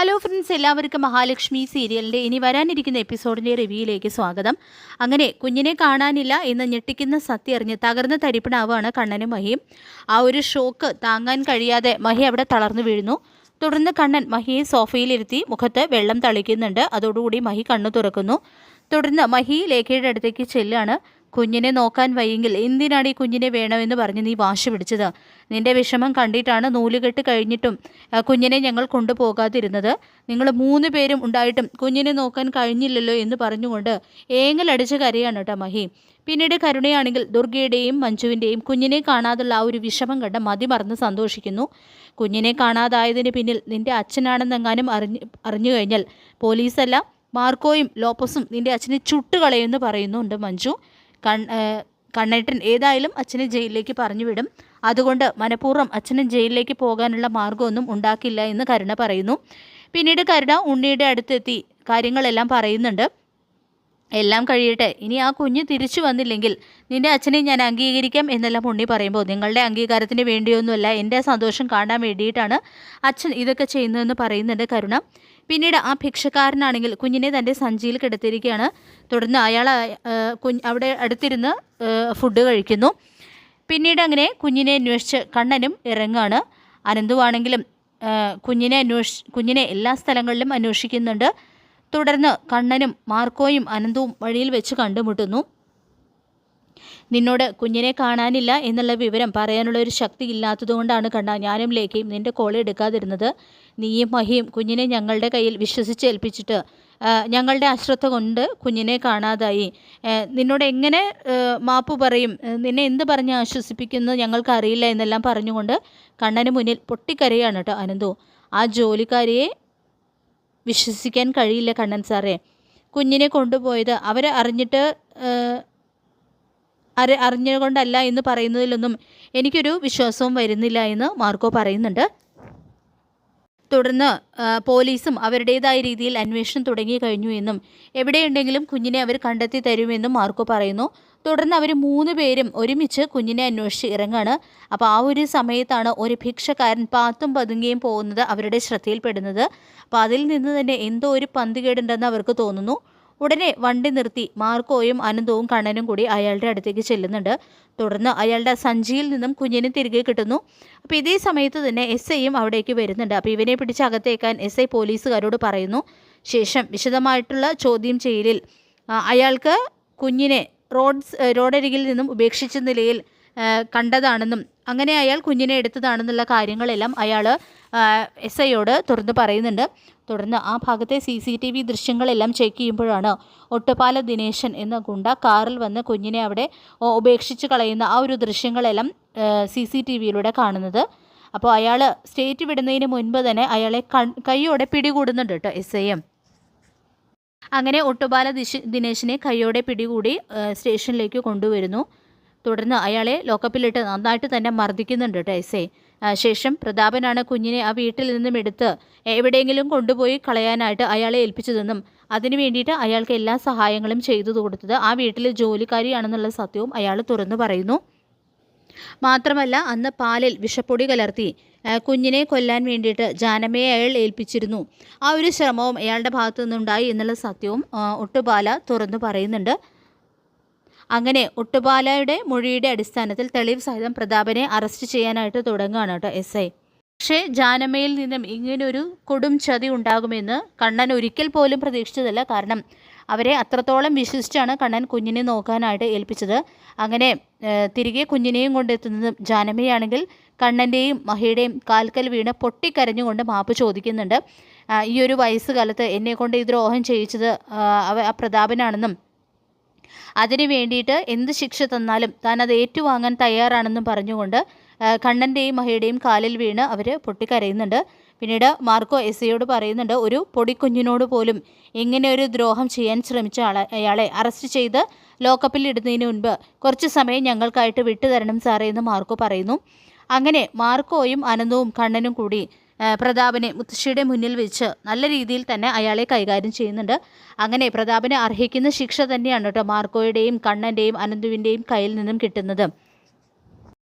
Hello friends, എല്ലാവർക്കും മഹാലക്ഷ്മി സീരിയലിൻ്റെ ഇനി വരാനിരിക്കുന്ന എപ്പിസോഡിൻ്റെ റിവ്യൂയിലേക്ക് സ്വാഗതം. അങ്ങനെ കുഞ്ഞിനെ കാണാനില്ല എന്ന് ഞെട്ടിക്കുന്ന സത്യം അറിഞ്ഞ് തകർന്ന് തരിപ്പണാവുകയാണ് കണ്ണനും മഹിയും. ആ ഒരു ഷോക്ക് താങ്ങാൻ കഴിയാതെ മഹി അവിടെ തളർന്നു വീഴുന്നു. തുടർന്ന് കണ്ണൻ മഹിയെ സോഫയിലിരുത്തി മുഖത്ത് വെള്ളം തളിക്കുന്നുണ്ട്. അതോടുകൂടി മഹി കണ്ണു തുറക്കുന്നു. തുടർന്ന് മഹി ലേഖയുടെ അടുത്തേക്ക് ചെല്ലാണ്. കുഞ്ഞിനെ നോക്കാൻ വയ്യെങ്കിൽ എന്തിനാണ് ഈ കുഞ്ഞിനെ വേണമെന്ന് പറഞ്ഞ് നീ വാശി പിടിച്ചത്? നിന്റെ വിഷമം കണ്ടിട്ടാണ് നൂലുകെട്ട് കഴിഞ്ഞിട്ടും കുഞ്ഞിനെ ഞങ്ങൾ കൊണ്ടുപോകാതിരുന്നത്. നിങ്ങൾ 3 പേരും ഉണ്ടായിട്ടും കുഞ്ഞിനെ നോക്കാൻ കഴിഞ്ഞില്ലല്ലോ എന്ന് പറഞ്ഞുകൊണ്ട് ഏങ്ങലടിച്ച് കരയാണ് കേട്ടോ മഹി. പിന്നീട് കരുണയാണെങ്കിൽ ദുർഗയുടെയും മഞ്ജുവിൻ്റെയും കുഞ്ഞിനെ കാണാതുള്ള ആ ഒരു വിഷമം കണ്ട് മതിമറന്ന് സന്തോഷിക്കുന്നു. കുഞ്ഞിനെ കാണാതായതിന് പിന്നിൽ നിന്റെ അച്ഛനാണെന്നെങ്ങാനും അറിഞ്ഞു കഴിഞ്ഞാൽ പോലീസല്ല മാർക്കോയും ലോപ്പസും നിന്റെ അച്ഛനെ ചുട്ടുകളയുമെന്ന് പറയുന്നുണ്ട് മഞ്ജു. കണ്ണേട്ടൻ ഏതായാലും അച്ഛനെ ജയിലിലേക്ക് പറഞ്ഞു വിടും. അതുകൊണ്ട് മനഃപൂർവ്വം അച്ഛനും ജയിലിലേക്ക് പോകാനുള്ള മാർഗ്ഗമൊന്നും ഉണ്ടാക്കില്ല എന്ന് കരുണ പറയുന്നു. പിന്നീട് കരുണ ഉണ്ണിയുടെ അടുത്തെത്തി കാര്യങ്ങളെല്ലാം പറയുന്നുണ്ട്. എല്ലാം കഴിയട്ടെ, ഇനി ആ കുഞ്ഞ് തിരിച്ചു വന്നില്ലെങ്കിൽ നിന്റെ അച്ഛനെ ഞാൻ അംഗീകരിക്കാം എന്നെല്ലാം ഉണ്ണി പറയുമ്പോൾ, നിങ്ങളുടെ അംഗീകാരത്തിന് വേണ്ടിയൊന്നുമല്ല, എൻ്റെ സന്തോഷം കാണാൻ വേണ്ടിയിട്ടാണ് അച്ഛൻ ഇതൊക്കെ ചെയ്യുന്നതെന്ന് പറയുന്നുണ്ട് കരുണ. പിന്നീട് ആ ഭിക്ഷക്കാരനാണെങ്കിൽ കുഞ്ഞിനെ തൻ്റെ സഞ്ചിയിൽ കിടത്തിയിരിക്കുകയാണ്. തുടർന്ന് അയാൾ അവിടെ അടുത്തിരുന്ന് ഫുഡ് കഴിക്കുന്നു. പിന്നീട് അങ്ങനെ കുഞ്ഞിനെ അന്വേഷിച്ച് കണ്ണനും ഇറങ്ങുകയാണ്. അനന്തുവാണെങ്കിലും കുഞ്ഞിനെ എല്ലാ സ്ഥലങ്ങളിലും അന്വേഷിക്കുന്നുണ്ട്. തുടർന്ന് കണ്ണനും മാർക്കോയും അനന്തവും വഴിയിൽ വെച്ച് കണ്ടുമുട്ടുന്നു. നിന്നോട് കുഞ്ഞിനെ കാണാനില്ല എന്നുള്ള വിവരം പറയാനുള്ള ഒരു ശക്തി ഇല്ലാത്തതുകൊണ്ടാണ് കണ്ണ ഞാനും ലേഖയും നിൻ്റെ കോൾ എടുക്കാതിരുന്നത്. നീയും മഹിയും കുഞ്ഞിനെ ഞങ്ങളുടെ കയ്യിൽ വിശ്വസിച്ചേൽപ്പിച്ചിട്ട് ഞങ്ങളുടെ അശ്രദ്ധ കൊണ്ട് കുഞ്ഞിനെ കാണാതായി. നിന്നോട് എങ്ങനെ മാപ്പ് പറയും, നിന്നെ എന്ത് പറഞ്ഞ് ആശ്വസിപ്പിക്കുന്നത് ഞങ്ങൾക്കറിയില്ല എന്നെല്ലാം പറഞ്ഞുകൊണ്ട് കണ്ണന് മുന്നിൽ പൊട്ടിക്കരയാണ് കേട്ടോ അനന്തു. ആ ജോലിക്കാരിയെ വിശ്വസിക്കാൻ കഴിയില്ല കണ്ണൻ സാറേ. കുഞ്ഞിനെ കൊണ്ടുപോയത് അവർ അറിഞ്ഞുകൊണ്ടല്ല എന്ന് പറയുന്നതിലൊന്നും എനിക്കൊരു വിശ്വാസവും വരുന്നില്ല എന്ന് മാർക്കോ പറയുന്നുണ്ട്. തുടർന്ന് പോലീസും അവരുടേതായ രീതിയിൽ അന്വേഷണം തുടങ്ങി കഴിഞ്ഞു എന്നും എവിടെയുണ്ടെങ്കിലും കുഞ്ഞിനെ അവർ കണ്ടെത്തി തരുമെന്നും മാർക്കോ പറയുന്നു. തുടർന്ന് അവർ 3 പേരും ഒരുമിച്ച് കുഞ്ഞിനെ അന്വേഷിച്ച് ഇറങ്ങാണ്. അപ്പോൾ ആ ഒരു സമയത്താണ് ഒരു ഭിക്ഷക്കാരൻ പാത്തും പതുങ്ങിയും പോകുന്നത് അവരുടെ ശ്രദ്ധയിൽപ്പെടുന്നത്. അപ്പോൾ അതിൽ നിന്ന് തന്നെ എന്തോ ഒരു പന്തികേടുണ്ടെന്ന് അവർക്ക് തോന്നുന്നു. ഉടനെ വണ്ടി നിർത്തി മാർക്കോയും അനന്തവും കണ്ണനും കൂടി അയാളുടെ അടുത്തേക്ക് ചെല്ലുന്നുണ്ട്. തുടർന്ന് അയാളുടെ സഞ്ചിയിൽ നിന്നും കുഞ്ഞിനെ തിരികെ കിട്ടുന്നു. അപ്പോൾ ഇതേ സമയത്ത് തന്നെ SIയും അവിടേക്ക് വരുന്നുണ്ട്. അപ്പോൾ ഇവനെ പിടിച്ച് അകത്തേക്കാൻ SI പോലീസുകാരോട് പറയുന്നു. ശേഷം വിശദമായിട്ടുള്ള ചോദ്യം ചെയ്യലിൽ അയാൾക്ക് കുഞ്ഞിനെ റോഡരികിൽ നിന്നും ഉപേക്ഷിച്ച നിലയിൽ കണ്ടതാണെന്നും അങ്ങനെ അയാൾ കുഞ്ഞിനെ എടുത്തതാണെന്നുള്ള കാര്യങ്ങളെല്ലാം അയാൾ SIയോട് തുറന്ന് പറയുന്നുണ്ട്. തുടർന്ന് ആ ഭാഗത്തെ CCTV ദൃശ്യങ്ങളെല്ലാം ചെക്ക് ചെയ്യുമ്പോഴാണ് ഒട്ടുപാല ദിനേശൻ എന്ന ഗുണ്ട കാറിൽ വന്ന് കുഞ്ഞിനെ അവിടെ ഉപേക്ഷിച്ച് കളയുന്ന ആ ഒരു ദൃശ്യങ്ങളെല്ലാം CCTVയിലൂടെ കാണുന്നത്. അപ്പോൾ അയാൾ സ്റ്റേറ്റ് വിടുന്നതിന് മുൻപ് തന്നെ അയാളെ കൈയോടെ പിടികൂടുന്നുണ്ട് കേട്ടോ SIയും. അങ്ങനെ ഒട്ടുപാല ദിനേശിനെ കൈയോടെ പിടികൂടി സ്റ്റേഷനിലേക്ക് കൊണ്ടുവരുന്നു. തുടർന്ന് അയാളെ ലോക്കപ്പിലിട്ട് നന്നായിട്ട് തന്നെ മർദ്ദിക്കുന്നുണ്ട് കേട്ടോ SI. ശേഷം പ്രതാപനാണ് കുഞ്ഞിനെ ആ വീട്ടിൽ നിന്നും എടുത്ത് എവിടെയെങ്കിലും കൊണ്ടുപോയി കളയാനായിട്ട് അയാളെ ഏൽപ്പിച്ചതെന്നും അതിനു വേണ്ടിയിട്ട് അയാൾക്ക് എല്ലാ സഹായങ്ങളും ചെയ്തു കൊടുത്തത് ആ വീട്ടിലെ ജോലിക്കാരിയാണെന്നുള്ള സത്യവും അയാൾ തുറന്നു പറയുന്നു. മാത്രമല്ല അന്ന് പാലിൽ വിഷപ്പൊടി കലർത്തി കുഞ്ഞിനെ കൊല്ലാൻ വേണ്ടിയിട്ട് ജാനമ്മയെ അയാൾ ഏൽപ്പിച്ചിരുന്നു. ആ ഒരു ശ്രമവും അയാളുടെ ഭാഗത്തു നിന്നുണ്ടായി എന്നുള്ള സത്യവും ഒട്ടുപാല തുറന്നു പറയുന്നുണ്ട്. അങ്ങനെ ഒട്ടുപാലയുടെ മൊഴിയുടെ അടിസ്ഥാനത്തിൽ തെളിവ് സഹിതം പ്രതാപനെ അറസ്റ്റ് ചെയ്യാനായിട്ട് തുടങ്ങുകയാണ് കേട്ടോ SI. പക്ഷേ ജാനമ്മയിൽ നിന്നും ഇങ്ങനൊരു കൊടും ചതി ഉണ്ടാകുമെന്ന് കണ്ണൻ ഒരിക്കൽ പോലും പ്രതീക്ഷിച്ചതല്ല. കാരണം അവരെ അത്രത്തോളം വിശ്വസിച്ചാണ് കണ്ണൻ കുഞ്ഞിനെ നോക്കാനായിട്ട് ഏൽപ്പിച്ചത്. അങ്ങനെ തിരികെ കുഞ്ഞിനെയും കൊണ്ടെത്തുന്നത് ജാനമ്മയാണെങ്കിൽ കണ്ണൻ്റെയും മഹിയുടെയും കാൽക്കൽ വീണ് പൊട്ടിക്കരഞ്ഞുകൊണ്ട് മാപ്പ് ചോദിക്കുന്നുണ്ട്. ഈ ഒരു വയസ്സുകാലത്ത് എന്നെക്കൊണ്ട് ഈ ദ്രോഹം ചെയ്യിച്ചത് ആ പ്രതാപനാണെന്നും അതിനു വേണ്ടിയിട്ട് എന്ത് ശിക്ഷ തന്നാലും താൻ അത് ഏറ്റുവാങ്ങാൻ തയ്യാറാണെന്നും പറഞ്ഞുകൊണ്ട് കണ്ണൻ്റെയും മഹിയുടെയും കാലിൽ വീണ് അവർ പൊട്ടിക്കരയുന്നുണ്ട്. പിന്നീട് മാർക്കോ SIയോട് പറയുന്നുണ്ട്, ഒരു പൊടിക്കുഞ്ഞിനോട് പോലും ഇങ്ങനെ ഒരു ദ്രോഹം ചെയ്യാൻ ശ്രമിച്ച അയാളെ അറസ്റ്റ് ചെയ്ത് ലോക്കപ്പിൽ ഇടുന്നതിന് മുൻപ് കുറച്ച് സമയം ഞങ്ങൾക്കായിട്ട് വിട്ടുതരണം സാറേ എന്ന് മാർക്കോ പറയുന്നു. അങ്ങനെ മാർക്കോയും അനന്തവും കണ്ണനും കൂടി പ്രതാപനെ മുത്തശ്ശിയുടെ മുന്നിൽ വെച്ച് നല്ല രീതിയിൽ തന്നെ അയാളെ കൈകാര്യം ചെയ്യുന്നുണ്ട്. അങ്ങനെ പ്രതാപനെ അർഹിക്കുന്ന ശിക്ഷ തന്നെയാണ് കേട്ടോ മാർക്കോയുടെയും കണ്ണൻ്റെയും അനന്തുവിൻ്റെയും കയ്യിൽ നിന്നും കിട്ടുന്നത്.